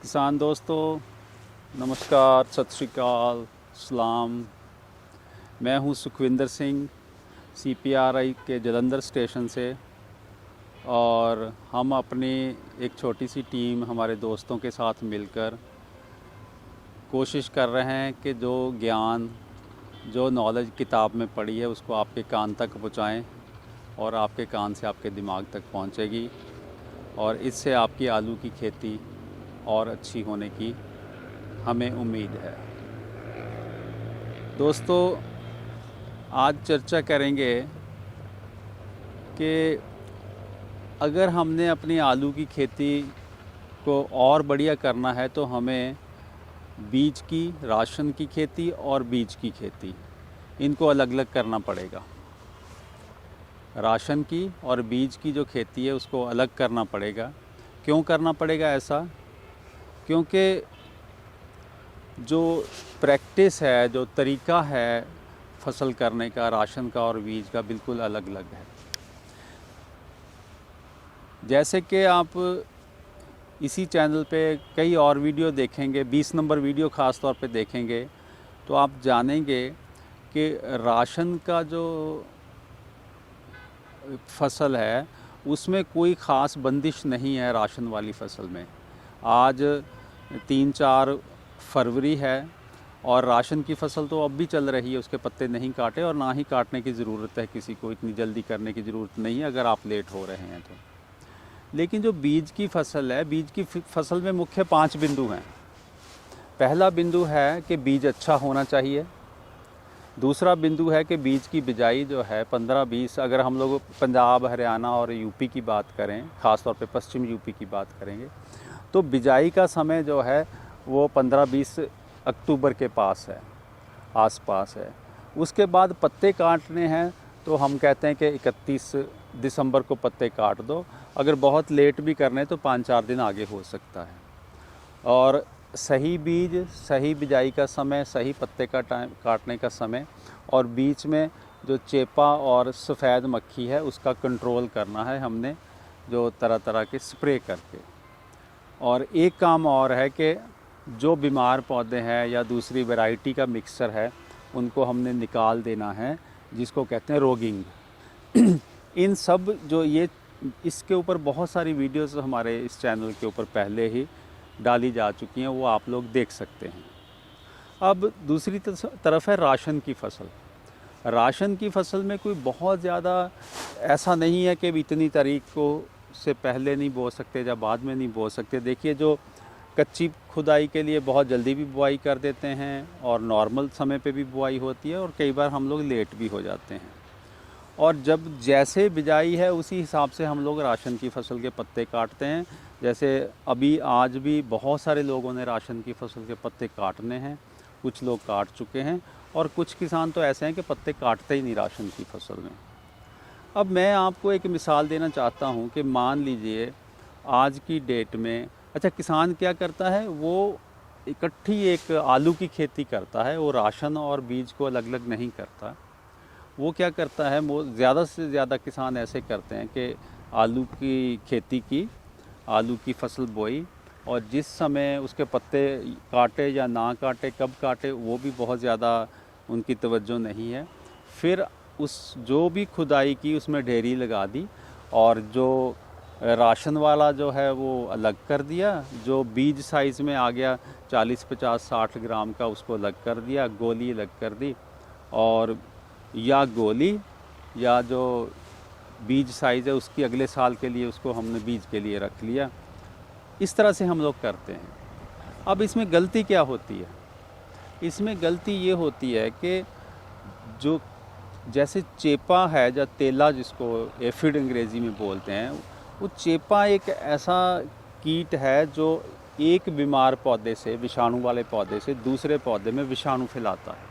किसान दोस्तों, नमस्कार, सत श्री अकाल, सलाम। मैं हूं सुखविंदर सिंह, CPRI के जलंधर स्टेशन से। और हम अपनी एक छोटी सी टीम हमारे दोस्तों के साथ मिलकर कोशिश कर रहे हैं कि जो ज्ञान, जो नॉलेज किताब में पढ़ी है उसको आपके कान तक पहुंचाएं और आपके कान से आपके दिमाग तक पहुंचेगी और इससे आपकी आलू की खेती और अच्छी होने की हमें उम्मीद है। दोस्तों, आज चर्चा करेंगे कि अगर हमने अपनी आलू की खेती को और बढ़िया करना है तो हमें बीज की, राशन की खेती और बीज की खेती, इनको अलग अलग करना पड़ेगा। राशन की और बीज की जो खेती है उसको अलग करना पड़ेगा। क्यों करना पड़ेगा ऐसा? क्योंकि जो प्रैक्टिस है, जो तरीका है फसल करने का, राशन का और बीज का, बिल्कुल अलग अलग है। जैसे कि आप इसी चैनल पे कई और वीडियो देखेंगे, 20 नंबर वीडियो ख़ास तौर पे देखेंगे तो आप जानेंगे कि राशन का जो फसल है उसमें कोई ख़ास बंदिश नहीं है। राशन वाली फसल में आज 3-4 फरवरी है और राशन की फसल तो अब भी चल रही है, उसके पत्ते नहीं काटे और ना ही काटने की ज़रूरत है। किसी को इतनी जल्दी करने की ज़रूरत नहीं है अगर आप लेट हो रहे हैं तो। लेकिन जो बीज की फसल है, बीज की फसल में मुख्य 5 बिंदु हैं। पहला बिंदु है कि बीज अच्छा होना चाहिए। दूसरा बिंदु है कि बीज की बिजाई जो है 15-20, अगर हम लोग पंजाब, हरियाणा और यूपी की बात करें, ख़ास तौर पे पश्चिम यूपी की बात करेंगे, तो बिजाई का समय जो है वो 15-20 अक्टूबर के पास है, आसपास है। उसके बाद पत्ते काटने हैं तो हम कहते हैं कि 31 दिसंबर को पत्ते काट दो। अगर बहुत लेट भी करने तो 5-4 दिन आगे हो सकता है। और सही बीज, सही बिजाई का समय, सही पत्ते का टाइम काटने का समय, और बीच में जो चेपा और सफ़ेद मक्खी है उसका कंट्रोल करना है हमने, जो तरह तरह के स्प्रे करके। और एक काम और है कि जो बीमार पौधे हैं या दूसरी वैरायटी का मिक्सचर है उनको हमने निकाल देना है, जिसको कहते हैं रोगिंग। इन सब जो ये, इसके ऊपर बहुत सारी वीडियोस हमारे इस चैनल के ऊपर पहले ही डाली जा चुकी हैं, वो आप लोग देख सकते हैं। अब दूसरी तरफ है राशन की फसल। राशन की फसल में कोई बहुत ज़्यादा ऐसा नहीं है कि इतनी तारीख को से पहले नहीं बो सकते या बाद में नहीं बो सकते। देखिए, जो कच्ची खुदाई के लिए बहुत जल्दी भी बुआई कर देते हैं और नॉर्मल समय पे भी बुआई होती है, और कई बार हम लोग लेट भी हो जाते हैं। और जब जैसे बिजाई है उसी हिसाब से हम लोग राशन की फसल के पत्ते काटते हैं। जैसे अभी आज भी बहुत सारे लोगों ने राशन की फसल के पत्ते काटने हैं, कुछ लोग काट चुके हैं और कुछ किसान तो ऐसे हैं कि पत्ते काटते ही नहीं राशन की फसल में। अब मैं आपको एक मिसाल देना चाहता हूं कि मान लीजिए आज की डेट में, अच्छा, किसान क्या करता है, वो इकट्ठी एक आलू की खेती करता है, वो राशन और बीज को अलग अलग नहीं करता। वो क्या करता है, वो ज़्यादा से ज़्यादा किसान ऐसे करते हैं कि आलू की खेती की, आलू की फसल बोई, और जिस समय उसके पत्ते काटे या ना काटे, कब काटे, वो भी बहुत ज़्यादा उनकी तवज्जो नहीं है। फिर उस जो भी खुदाई की उसमें ढेरी लगा दी, और जो राशन वाला जो है वो अलग कर दिया, जो बीज साइज़ में आ गया 40, 50, 60 ग्राम का, उसको अलग कर दिया, गोली अलग कर दी, और या गोली या जो बीज साइज़ है उसकी अगले साल के लिए उसको हमने बीज के लिए रख लिया। इस तरह से हम लोग करते हैं। अब इसमें गलती क्या होती है? इसमें गलती ये होती है कि जो, जैसे चेपा है या तेला, जिसको एफिड अंग्रेज़ी में बोलते हैं, वो चेपा एक ऐसा कीट है जो एक बीमार पौधे से, विषाणु वाले पौधे से दूसरे पौधे में विषाणु फैलाता है।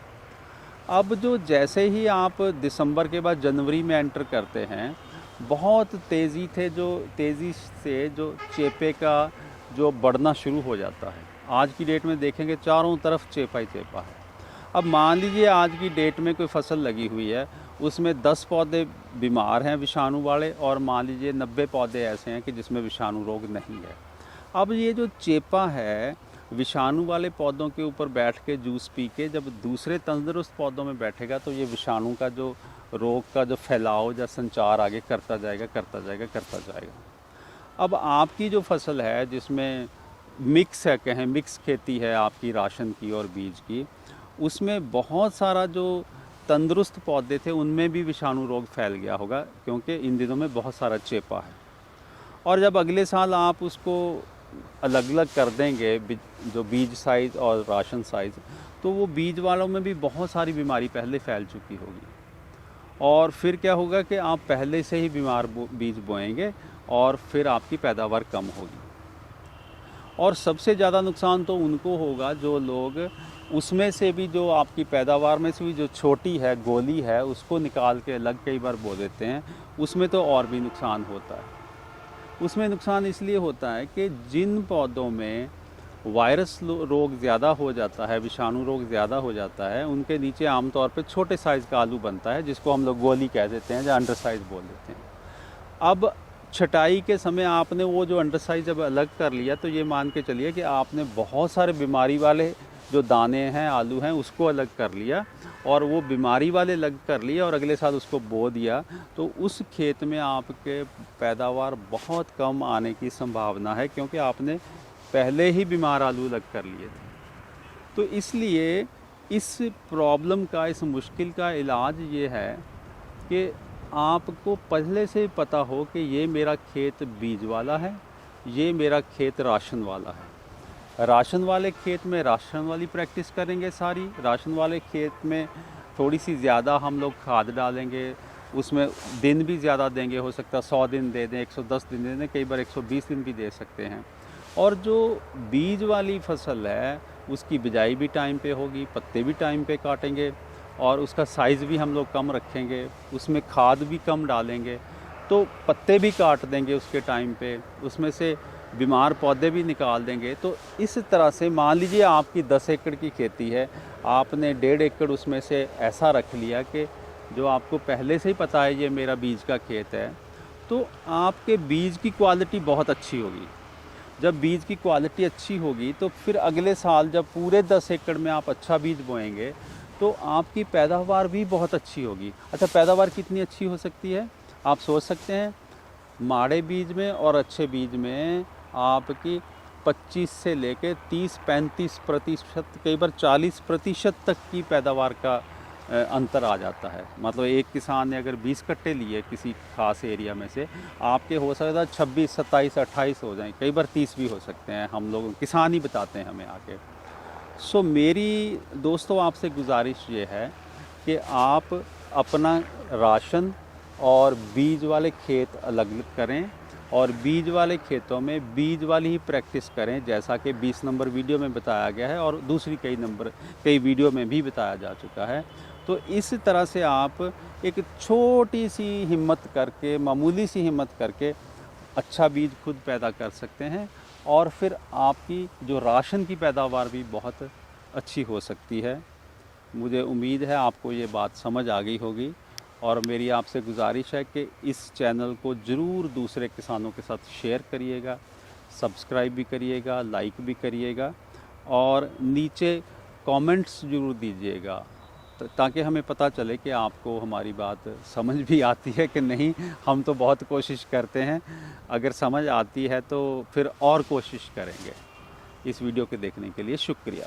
अब जो जैसे ही आप दिसंबर के बाद जनवरी में एंटर करते हैं, बहुत तेज़ी से जो चेपे का जो बढ़ना शुरू हो जाता है। आज की डेट में देखेंगे चारों तरफ चेपा ही चेपा है। अब मान लीजिए आज की डेट में कोई फसल लगी हुई है, उसमें 10 पौधे बीमार हैं विषाणु वाले, और मान लीजिए 90 पौधे ऐसे हैं कि जिसमें विषाणु रोग नहीं है। अब ये जो चेपा है विषाणु वाले पौधों के ऊपर बैठ के जूस पी के जब दूसरे तंदुरुस्त पौधों में बैठेगा तो ये विषाणु का जो रोग का जो फैलाव या संचार आगे करता जाएगा करता जाएगा करता जाएगा। अब आपकी जो फसल है जिसमें मिक्स है, कहें मिक्स खेती है आपकी राशन की और बीज की, उसमें बहुत सारा जो तंदुरुस्त पौधे थे उनमें भी विषाणु रोग फैल गया होगा, क्योंकि इन दिनों में बहुत सारा चेपा है। और जब अगले साल आप उसको अलग अलग कर देंगे जो बीज साइज़ और राशन साइज़, तो वो बीज वालों में भी बहुत सारी बीमारी पहले फैल चुकी होगी। और फिर क्या होगा कि आप पहले से ही बीमार बीज बोएंगे और फिर आपकी पैदावार कम होगी। और सबसे ज़्यादा नुकसान तो उनको होगा जो लोग उसमें से भी, जो आपकी पैदावार में से भी जो छोटी है गोली है उसको निकाल के अलग कई बार बो देते हैं, उसमें तो और भी नुकसान होता है। उसमें नुकसान इसलिए होता है कि जिन पौधों में वायरस रोग ज़्यादा हो जाता है, विषाणु रोग ज़्यादा हो जाता है, उनके नीचे आमतौर पे छोटे साइज़ का आलू बनता है जिसको हम लोग गोली कह देते हैं या अंडर साइज़ बोल देते हैं। अब छटाई के समय आपने वो जो अंडर साइज़ जब अलग कर लिया तो ये मान के चलिए कि आपने बहुत सारे बीमारी वाले जो दाने हैं आलू हैं उसको अलग कर लिया, और वो बीमारी वाले अलग कर लिए और अगले साल उसको बो दिया, तो उस खेत में आपके पैदावार बहुत कम आने की संभावना है, क्योंकि आपने पहले ही बीमार आलू अलग कर लिए थे। तो इसलिए इस प्रॉब्लम का, इस मुश्किल का इलाज ये है कि आपको पहले से पता हो कि ये मेरा खेत बीज वाला है, ये मेरा खेत राशन वाला है। राशन वाले खेत में राशन वाली प्रैक्टिस करेंगे सारी, राशन वाले खेत में थोड़ी सी ज़्यादा हम लोग खाद डालेंगे, उसमें दिन भी ज़्यादा देंगे, हो सकता है 100 दिन दे दें, 110 दिन दे दें, कई बार 120 दिन भी दे सकते हैं। और जो बीज वाली फसल है उसकी बिजाई भी टाइम पे होगी, पत्ते भी टाइम पे काटेंगे और उसका साइज़ भी हम लोग कम रखेंगे, उसमें खाद भी कम डालेंगे, तो पत्ते भी काट देंगे उसके टाइम पे, उसमें से बीमार पौधे भी निकाल देंगे। तो इस तरह से मान लीजिए आपकी 10 एकड़ की खेती है, आपने 1.5 एकड़ उसमें से ऐसा रख लिया कि जो आपको पहले से ही पता है ये मेरा बीज का खेत है, तो आपके बीज की क्वालिटी बहुत अच्छी होगी। जब बीज की क्वालिटी अच्छी होगी तो फिर अगले साल जब पूरे 10 एकड़ में आप अच्छा बीज बोएंगे तो आपकी पैदावार भी बहुत अच्छी होगी। अच्छा, पैदावार कितनी अच्छी हो सकती है आप सोच सकते हैं? माड़े बीज में और अच्छे बीज में आपकी 25 से लेकर 30-35%, कई बार 40% तक की पैदावार का अंतर आ जाता है। मतलब एक किसान ने अगर 20 कट्टे लिए किसी खास एरिया में से, आपके हो सकता है 26, 27, 28 हो जाएं, कई बार 30 भी हो सकते हैं। हम लोग किसान ही बताते हैं हमें आके। सो मेरी दोस्तों आपसे गुजारिश ये है कि आप अपना राशन और बीज वाले खेत अलग करें और बीज वाले खेतों में बीज वाली ही प्रैक्टिस करें, जैसा कि 20 नंबर वीडियो में बताया गया है और दूसरी कई वीडियो में भी बताया जा चुका है। तो इस तरह से आप एक छोटी सी हिम्मत करके, मामूली सी हिम्मत करके अच्छा बीज खुद पैदा कर सकते हैं और फिर आपकी जो राशन की पैदावार भी बहुत अच्छी हो सकती है। मुझे उम्मीद है आपको ये बात समझ आ गई होगी और मेरी आपसे गुजारिश है कि इस चैनल को ज़रूर दूसरे किसानों के साथ शेयर करिएगा, सब्सक्राइब भी करिएगा, लाइक भी करिएगा और नीचे कमेंट्स ज़रूर दीजिएगा, ताकि हमें पता चले कि आपको हमारी बात समझ भी आती है कि नहीं। हम तो बहुत कोशिश करते हैं, अगर समझ आती है तो फिर और कोशिश करेंगे। इस वीडियो के देखने के लिए शुक्रिया।